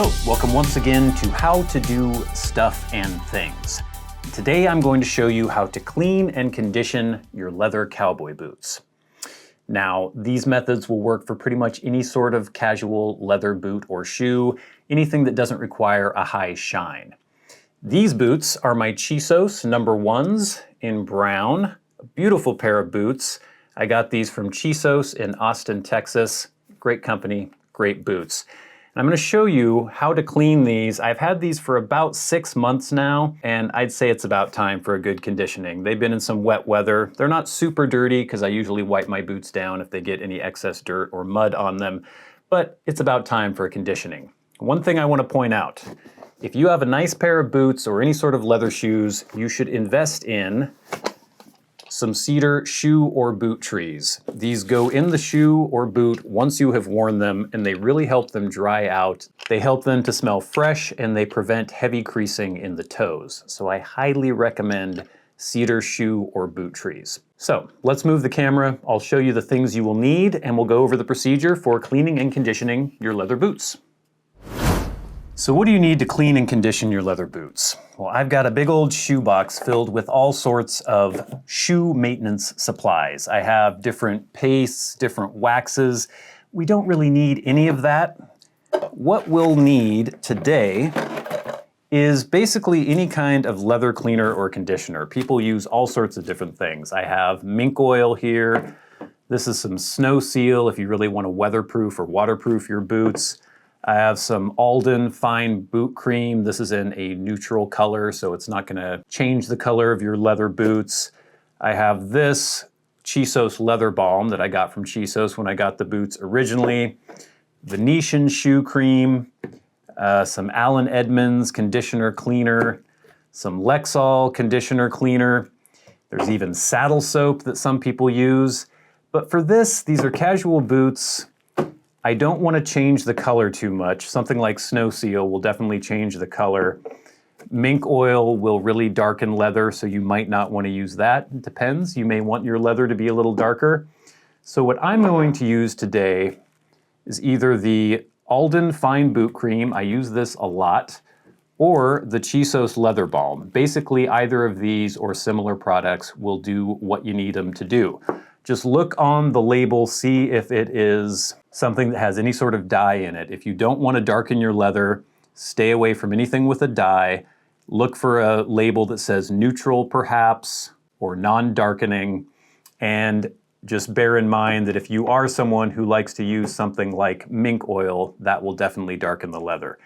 Hello, welcome once again to How to Do Stuff and Things. Today I'm going to show you how to clean and condition your leather cowboy boots. Now, these methods will work for pretty much any sort of casual leather boot or shoe, anything that doesn't require a high shine. These boots are my Chisos number 1s in brown, a beautiful pair of boots. I got these from Chisos in Austin, Texas. Great company, great boots. And I'm going to show you how to clean these. I've had these for about 6 months now, and I'd say it's about time for a good conditioning. They've been in some wet weather. They're not super dirty because I usually wipe my boots down if they get any excess dirt or mud on them, but it's about time for a conditioning. One thing I want to point out, if you have a nice pair of boots or any sort of leather shoes, you should invest in some cedar shoe or boot trees. These go in the shoe or boot once you have worn them, and they really help them dry out. They help them to smell fresh, and they prevent heavy creasing in the toes. So I highly recommend cedar shoe or boot trees. So let's move the camera. I'll show you the things you will need, and we'll go over the procedure for cleaning and conditioning your leather boots. So what do you need to clean and condition your leather boots? Well, I've got a big old shoe box filled with all sorts of shoe maintenance supplies. I have different pastes, different waxes. We don't really need any of that. What we'll need today is basically any kind of leather cleaner or conditioner. People use all sorts of different things. I have mink oil here. This is some Snow Seal if you really want to weatherproof or waterproof your boots. I have some Alden Fine Boot Cream. This is in a neutral color, so it's not gonna change the color of your leather boots. I have this Chisos Leather Balm that I got from Chisos when I got the boots originally. Venetian Shoe Cream, some Allen Edmonds Conditioner Cleaner, some Lexol Conditioner Cleaner. There's even saddle soap that some people use. But for this, these are casual boots. I don't want to change the color too much. Something like Snow Seal will definitely change the color. Mink oil will really darken leather, so you might not want to use that. It depends. You may want your leather to be a little darker. So what I'm going to use today is either the Alden Fine Boot Cream, I use this a lot, or the Chisos Leather Balm. Basically, either of these or similar products will do what you need them to do. Just look on the label, see if it is something that has any sort of dye in it. If you don't want to darken your leather, stay away from anything with a dye. Look for a label that says neutral perhaps, or non-darkening. And just bear in mind that if you are someone who likes to use something like mink oil, that will definitely darken the leather.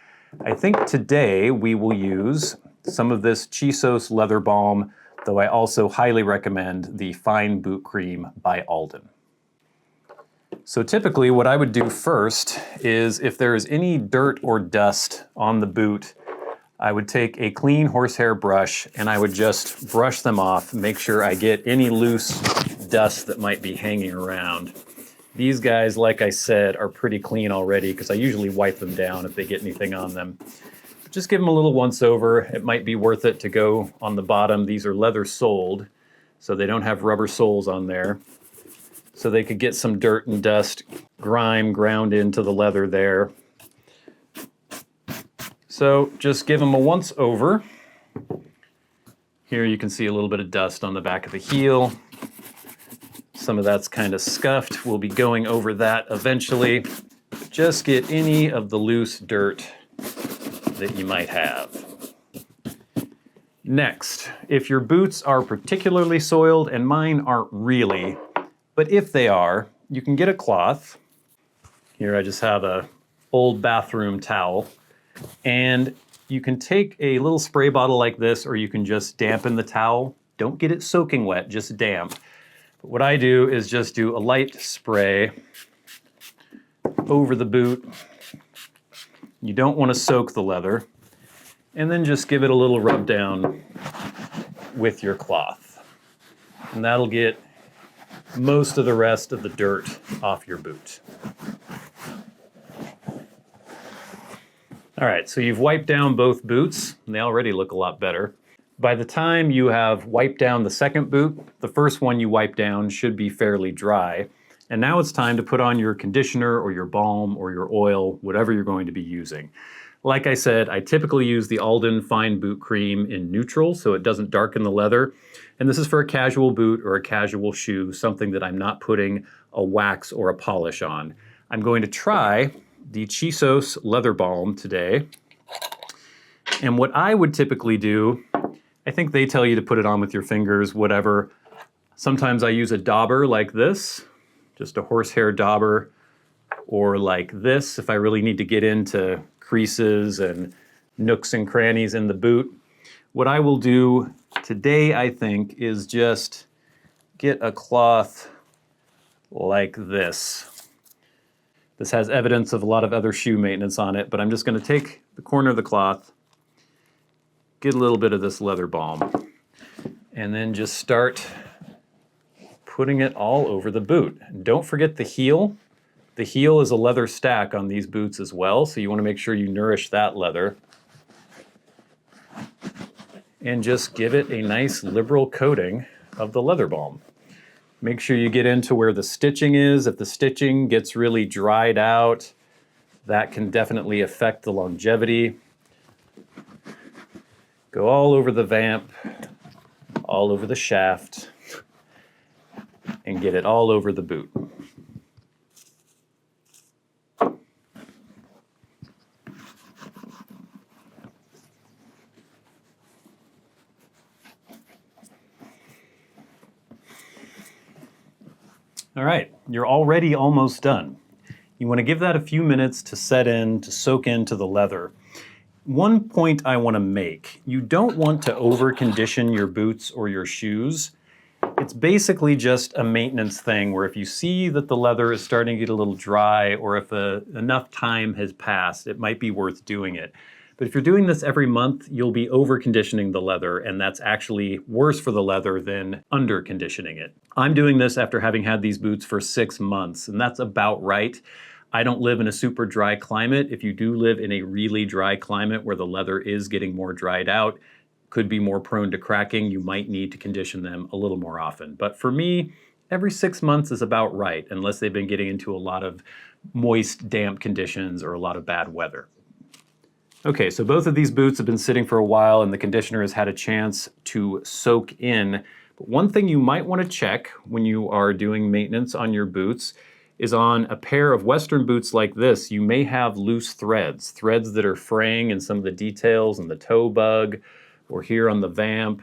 I think today we will use some of this Chisos Leather Balm, though I also highly recommend the Fine Boot Cream by Alden. So typically what I would do first is if there is any dirt or dust on the boot, I would take a clean horsehair brush and I would just brush them off, make sure I get any loose dust that might be hanging around. These guys, like I said, are pretty clean already because I usually wipe them down if they get anything on them. Just give them a little once over. It might be worth it to go on the bottom. These are leather soled, so they don't have rubber soles on there. So they could get some dirt and dust, grime ground into the leather there. So just give them a once over. Here you can see a little bit of dust on the back of the heel. Some of that's kind of scuffed. We'll be going over that eventually. Just get any of the loose dirt that you might have. Next, if your boots are particularly soiled, and mine aren't really, but if they are, you can get a cloth. Here I just have a old bathroom towel, and you can take a little spray bottle like this, or you can just dampen the towel. Don't get it soaking wet, just damp. But what I do is just do a light spray over the boot. You don't want to soak the leather. And then just give it a little rub down with your cloth. And that'll get most of the rest of the dirt off your boot. All right, so you've wiped down both boots, and they already look a lot better. By the time you have wiped down the second boot, the first one you wipe down should be fairly dry. And now it's time to put on your conditioner or your balm or your oil, whatever you're going to be using. Like I said, I typically use the Alden Fine Boot Cream in neutral so it doesn't darken the leather. And this is for a casual boot or a casual shoe, something that I'm not putting a wax or a polish on. I'm going to try the Chisos Leather Balm today. And what I would typically do, I think they tell you to put it on with your fingers, whatever. Sometimes I use a dauber like this, just a horsehair dauber, or like this if I really need to get into creases and nooks and crannies in the boot. What I will do today, I think, is just get a cloth like this. This has evidence of a lot of other shoe maintenance on it, but I'm just going to take the corner of the cloth, get a little bit of this leather balm, and then just start putting it all over the boot. And don't forget the heel. The heel is a leather stack on these boots as well, so you want to make sure you nourish that leather. And just give it a nice liberal coating of the leather balm. Make sure you get into where the stitching is. If the stitching gets really dried out, that can definitely affect the longevity. Go all over the vamp, all over the shaft, and get it all over the boot. All right, you're already almost done. You want to give that a few minutes to set in, to soak into the leather. One point I want to make, you don't want to over-condition your boots or your shoes. It's basically just a maintenance thing where if you see that the leather is starting to get a little dry or if enough time has passed, it might be worth doing it. But if you're doing this every month, you'll be over-conditioning the leather, and that's actually worse for the leather than under-conditioning it. I'm doing this after having had these boots for 6 months, and that's about right. I don't live in a super dry climate. If you do live in a really dry climate where the leather is getting more dried out, could be more prone to cracking, you might need to condition them a little more often. But for me, every 6 months is about right, unless they've been getting into a lot of moist, damp conditions or a lot of bad weather. Okay, so both of these boots have been sitting for a while and the conditioner has had a chance to soak in. But one thing you might want to check when you are doing maintenance on your boots is on a pair of Western boots like this, you may have loose threads that are fraying in some of the details and the toe bug or here on the vamp.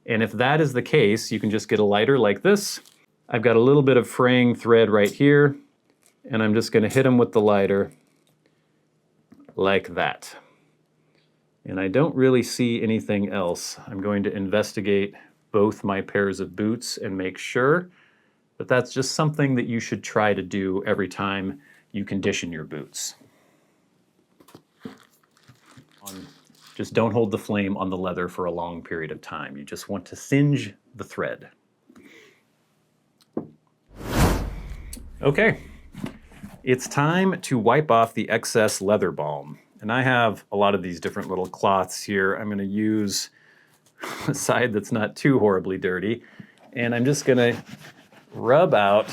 And if that is the case, you can just get a lighter like this. I've got a little bit of fraying thread right here, and I'm just going to hit them with the lighter like that. And I don't really see anything else. I'm going to investigate both my pairs of boots and make sure, but that's just something that you should try to do every time you condition your boots. Just don't hold the flame on the leather for a long period of time. You just want to singe the thread. Okay, it's time to wipe off the excess leather balm. And I have a lot of these different little cloths here. I'm going to use a side that's not too horribly dirty. And I'm just going to rub out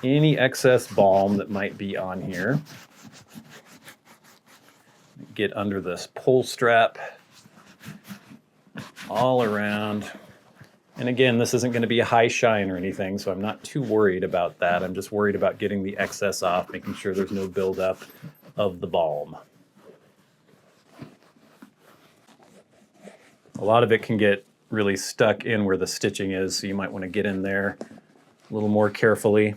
any excess balm that might be on here. Get under this pull strap all around. And again, this isn't going to be a high shine or anything, so I'm not too worried about that. I'm just worried about getting the excess off, making sure there's no buildup of the balm. A lot of it can get really stuck in where the stitching is, so you might want to get in there a little more carefully.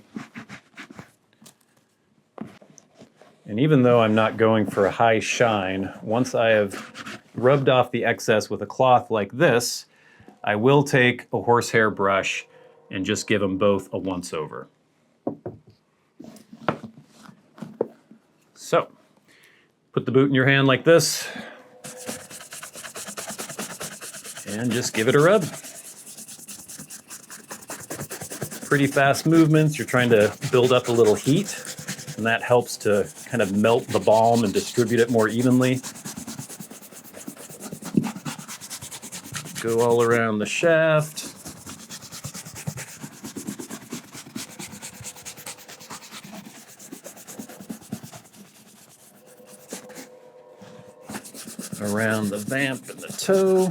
And even though I'm not going for a high shine, once I have rubbed off the excess with a cloth like this, I will take a horsehair brush and just give them both a once over. So, put the boot in your hand like this, and just give it a rub. Pretty fast movements. You're trying to build up a little heat, and that helps to kind of melt the balm and distribute it more evenly. Go all around the shaft. around the vamp and the toe.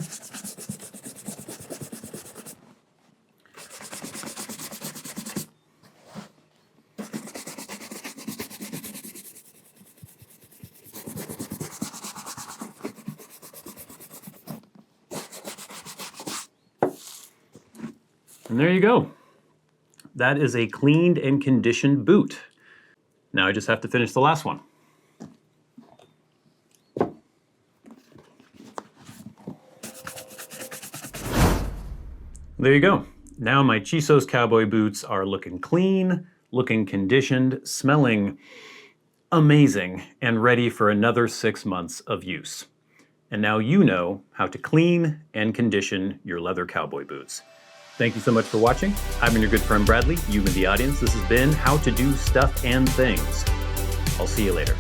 And there you go. That is a cleaned and conditioned boot. Now I just have to finish the last one. There you go. Now my Chiso's cowboy boots are looking clean, looking conditioned, smelling amazing, and ready for another 6 months of use. And now you know how to clean and condition your leather cowboy boots. Thank you so much for watching. I've been your good friend Bradley. You've been the audience. This has been How to Do Stuff and Things. I'll see you later.